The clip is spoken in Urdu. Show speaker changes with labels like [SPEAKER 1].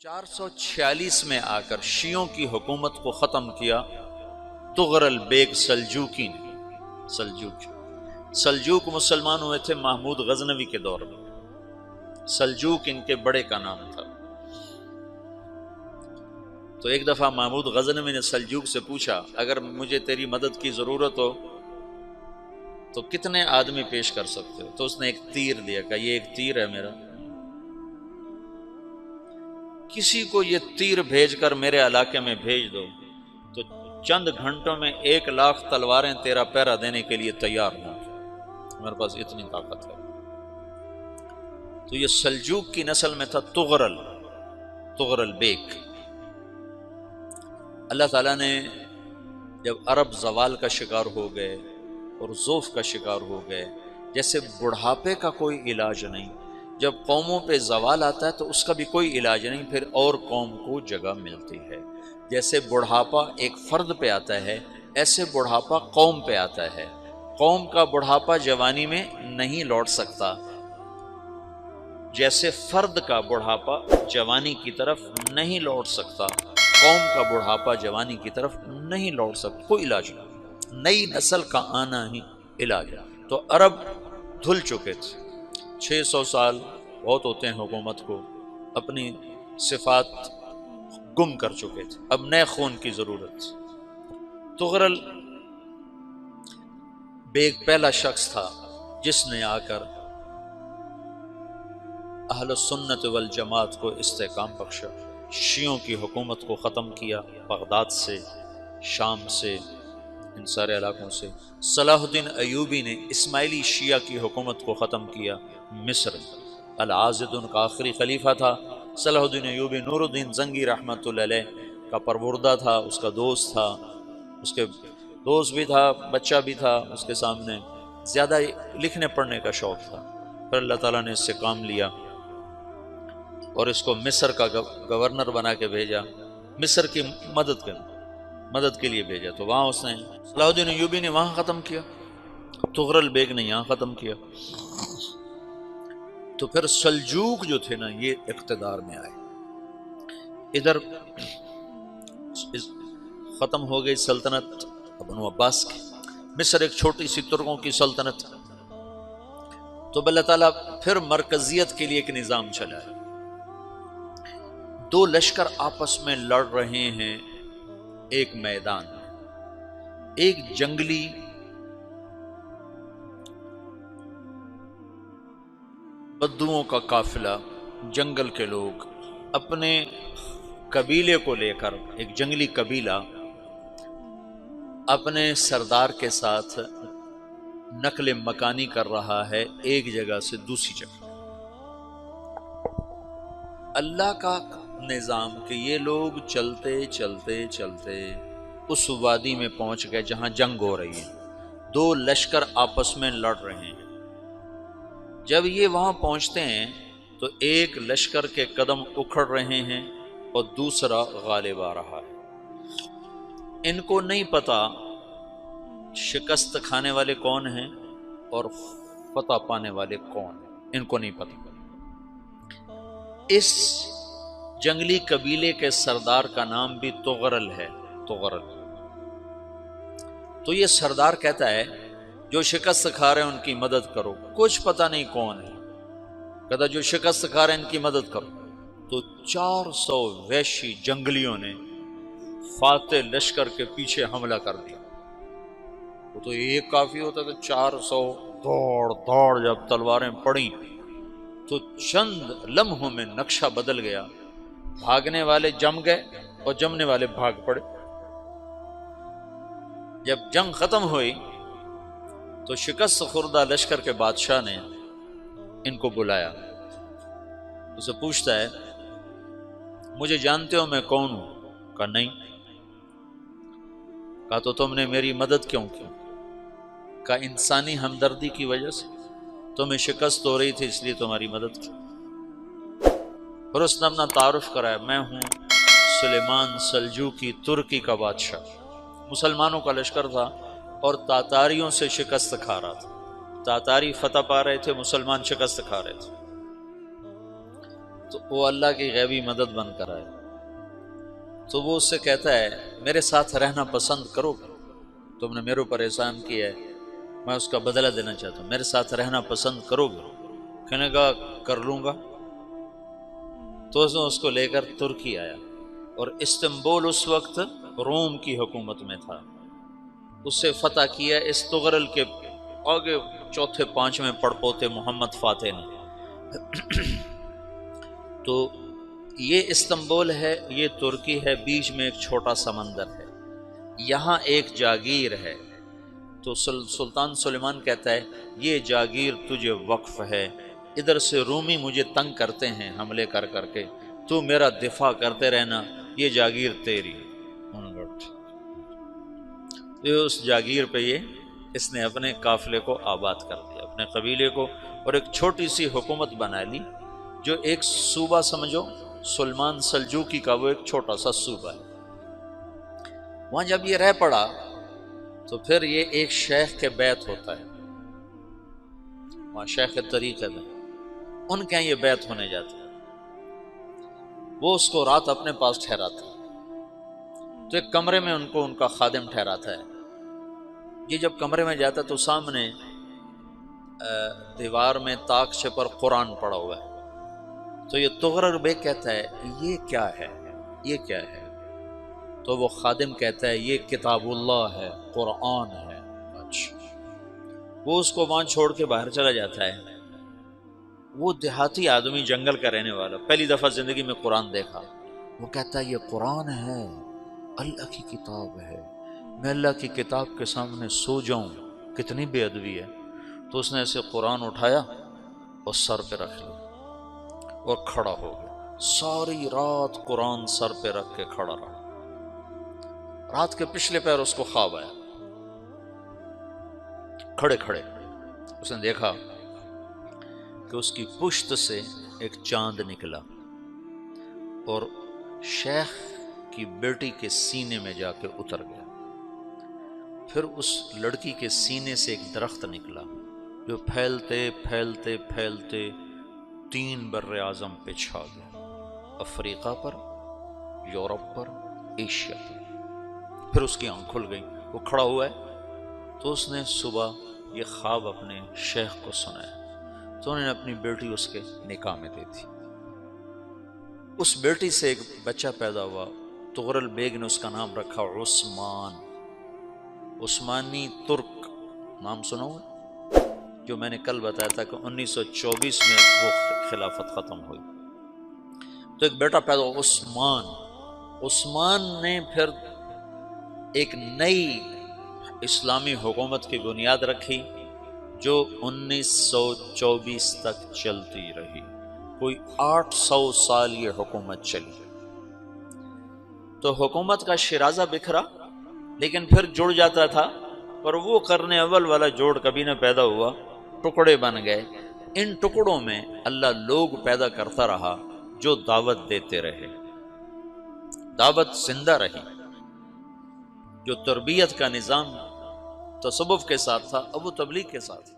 [SPEAKER 1] 446 میں آ کر شیعوں کی حکومت کو ختم کیا تغرل بیگ سلجوکی نے۔ سلجوک مسلمان ہوئے تھے محمود غزنوی کے دور میں، سلجوک ان کے بڑے کا نام تھا۔ تو ایک دفعہ محمود غزنوی نے سلجوک سے پوچھا اگر مجھے تیری مدد کی ضرورت ہو تو کتنے آدمی پیش کر سکتے ہو؟ تو اس نے ایک تیر دیا، کہا یہ ایک تیر ہے میرا، کسی کو یہ تیر بھیج کر میرے علاقے میں بھیج دو تو چند گھنٹوں میں 1,00,000 تلواریں تیرا پیرا دینے کے لیے تیار ہوں، میرے پاس اتنی طاقت ہے۔ تو یہ سلجوک کی نسل میں تھا تغرل بیگ۔ اللہ تعالیٰ نے جب عرب زوال کا شکار ہو گئے اور ضعف کا شکار ہو گئے، جیسے بڑھاپے کا کوئی علاج نہیں، جب قوموں پہ زوال آتا ہے تو اس کا بھی کوئی علاج نہیں، پھر اور قوم کو جگہ ملتی ہے۔ جیسے بڑھاپا ایک فرد پہ آتا ہے، ایسے بڑھاپا قوم پہ آتا ہے۔ قوم کا بڑھاپا جوانی میں نہیں لوٹ سکتا، جیسے فرد کا بڑھاپا جوانی کی طرف نہیں لوٹ سکتا، قوم کا بڑھاپا جوانی کی طرف نہیں لوٹ سکتا، کوئی علاج نہیں، نئی نسل کا آنا ہی علاج ہے۔ تو عرب دھل چکے تھے، 600 سال بہت ہوتے ہیں حکومت کو، اپنی صفات گم کر چکے تھے، اب نئے خون کی ضرورت تھی۔ تغرل بیگ پہلا شخص تھا جس نے آ کر اہل سنت والجماعت کو استحکام بخشا، شیعوں کی حکومت کو ختم کیا، بغداد سے، شام سے، ان سارے علاقوں سے۔ صلاح الدین ایوبی نے اسماعیلی شیعہ کی حکومت کو ختم کیا، مصر۔ العاضد ان کا آخری خلیفہ تھا صلاح الدین ایوبی، نور الدین زنگی رحمۃ اللہ علیہ کا پروردہ تھا، اس کا دوست تھا، اس کے دوست بھی تھا، بچہ بھی تھا اس کے سامنے، زیادہ لکھنے پڑھنے کا شوق تھا۔ پھر اللہ تعالیٰ نے اس سے کام لیا اور اس کو مصر کا گورنر بنا کے بھیجا، مصر کی مدد کے لیے بھیجا۔ تو وہاں اس نے صلاح الدین ایوبی نے وہاں ختم کیا، تغرل بیگ نے یہاں ختم کیا۔ تو پھر سلجوک جو تھے نا یہ اقتدار میں آئے، ادھر ختم ہو گئی سلطنت بنو عباس کی، مصر ایک چھوٹی سی ترکوں کی سلطنت۔ تو اللہ تعالیٰ پھر مرکزیت کے لیے ایک نظام چلا ہے، دو لشکر آپس میں لڑ رہے ہیں ایک میدان میں، ایک جنگلی بدوؤں کا قافلہ، جنگل کے لوگ اپنے قبیلے کو لے کر، ایک جنگلی قبیلہ اپنے سردار کے ساتھ نقل مکانی کر رہا ہے ایک جگہ سے دوسری جگہ۔ اللہ کا نظام کہ یہ لوگ چلتے چلتے چلتے اس وادی میں پہنچ گئے جہاں جنگ ہو رہی ہے، دو لشکر آپس میں لڑ رہے ہیں۔ جب یہ وہاں پہنچتے ہیں تو ایک لشکر کے قدم اکھڑ رہے ہیں اور دوسرا غالب آ رہا ہے۔ ان کو نہیں پتا شکست کھانے والے کون ہیں اور فتح پانے والے کون ہیں، ان کو نہیں پتا۔ اس جنگلی قبیلے کے سردار کا نام بھی تغرل ہے، تغرل۔ تو یہ سردار کہتا ہے جو شکست کھا رہے ہیں ان کی مدد کرو، کچھ پتہ نہیں کون ہے، کہتا جو شکست کھا رہے ہیں ان کی مدد کرو۔ تو 400 وحشی جنگلیوں نے فاتح لشکر کے پیچھے حملہ کر دیا۔ وہ تو ایک کافی ہوتا تھا، 400 دوڑ جب تلواریں پڑیں تو چند لمحوں میں نقشہ بدل گیا، بھاگنے والے جم گئے اور جمنے والے بھاگ پڑے۔ جب جنگ ختم ہوئی تو شکست خوردہ لشکر کے بادشاہ نے ان کو بلایا، اسے پوچھتا ہے مجھے جانتے ہو میں کون ہوں؟ کہا نہیں۔ کہا تو تم نے میری مدد کیوں کی؟ کہا انسانی ہمدردی کی وجہ سے، تمہیں شکست ہو رہی تھی اس لیے تمہاری مدد کی۔ پھر اس نے اپنا تعارف کرایا، میں ہوں سلیمان سلجوکی، ترکی کا بادشاہ۔ مسلمانوں کا لشکر تھا اور تاتاریوں سے شکست کھا رہا تھا، تاتاری فتح پا رہے تھے، مسلمان شکست کھا رہے تھے۔ تو وہ اللہ کی غیبی مدد بن کر آئے، تو وہ اس سے کہتا ہے میرے ساتھ رہنا پسند کرو گے؟ تم نے میرے اوپر احسان کیا ہے، میں اس کا بدلہ دینا چاہتا ہوں، میرے ساتھ رہنا پسند کرو گے؟ کہنے کا کر لوں گا۔ تو اس کو لے کر ترکی آیا، اور استنبول اس وقت روم کی حکومت میں تھا، اسے فتح کیا اس تغرل کے آگے چوتھے پانچویں پڑپوتے محمد فاتح نے۔ تو یہ استنبول ہے، یہ ترکی ہے، بیچ میں ایک چھوٹا سمندر ہے، یہاں ایک جاگیر ہے۔ تو سلطان سلیمان کہتا ہے یہ جاگیر تجھے وقف ہے، ادھر سے رومی مجھے تنگ کرتے ہیں حملے کر کر کے، تو میرا دفاع کرتے رہنا، یہ جاگیر تیری۔ یہ اس جاگیر پہ اس نے اپنے قافلے کو آباد کر دیا، اپنے قبیلے کو، اور ایک چھوٹی سی حکومت بنا لی، جو ایک صوبہ سمجھو سلمان سلجوقی کا، وہ ایک چھوٹا سا صوبہ ہے۔ وہاں جب یہ رہ پڑا تو پھر یہ ایک شیخ کے بیت ہوتا ہے، وہاں شیخ طریقہ ہے، ان کے یہ بیت ہونے جاتا ہے، وہ اس کو رات اپنے پاس ٹھہراتا ہے، تو ایک کمرے میں ان کا خادم ٹھہراتا ہے۔ یہ جب کمرے میں جاتا ہے تو سامنے دیوار میں طاقچے پر قرآن پڑا ہوا ہے، تو یہ تغرل بیگ کہتا ہے یہ کیا ہے، یہ کیا ہے؟ تو وہ خادم کہتا ہے یہ کتاب اللہ ہے، قرآن ہے۔ اچھا، وہ اس کو وہاں چھوڑ کے باہر چلا جاتا ہے۔ وہ دیہاتی آدمی، جنگل کا رہنے والا، پہلی دفعہ زندگی میں قرآن دیکھا، وہ کہتا ہے یہ قرآن ہے، اللہ کی کتاب ہے، میں اللہ کی کتاب کے سامنے سو جاؤں، کتنی بے ادبی ہے۔ تو اس نے ایسے قرآن اٹھایا اور سر پہ رکھ لیا اور کھڑا ہو گیا، ساری رات قرآن سر پہ رکھ کے کھڑا رہا۔ رات کے پچھلے پہر اس کو خواب آیا، کھڑے کھڑے اس نے دیکھا کہ اس کی پشت سے ایک چاند نکلا اور شیخ کی بیٹی کے سینے میں جا کے اتر گیا، پھر اس لڑکی کے سینے سے ایک درخت نکلا جو پھیلتے پھیلتے پھیلتے 3 بر اعظم پہ چھا گیا، افریقہ پر، یورپ پر، ایشیا پر۔ پھر اس کی آنکھ کھل گئی، وہ کھڑا ہوا ہے، تو اس نے صبح یہ خواب اپنے شیخ کو سنایا، تو انہوں نے اپنی بیٹی اس کے نکاح میں دی تھی۔ اس بیٹی سے ایک بچہ پیدا ہوا، تغرل بیگ نے اس کا نام رکھا عثمان، عثمانی ترک نام سنا ہوا، جو میں نے کل بتایا تھا کہ 1924 میں وہ خلافت ختم ہوئی۔ تو ایک بیٹا پیدا ہوا عثمان، عثمان نے پھر ایک نئی اسلامی حکومت کی بنیاد رکھی جو 1924 تک چلتی رہی، کوئی 800 سال یہ حکومت چلی۔ تو حکومت کا شیرازہ بکھرا لیکن پھر جڑ جاتا تھا، پر وہ قرن اول والا جوڑ کبھی نہ پیدا ہوا، ٹکڑے بن گئے۔ ان ٹکڑوں میں اللہ لوگ پیدا کرتا رہا جو دعوت دیتے رہے، دعوت زندہ رہی۔ جو تربیت کا نظام تصوف کے ساتھ تھا اب وہ تبلیغ کے ساتھ۔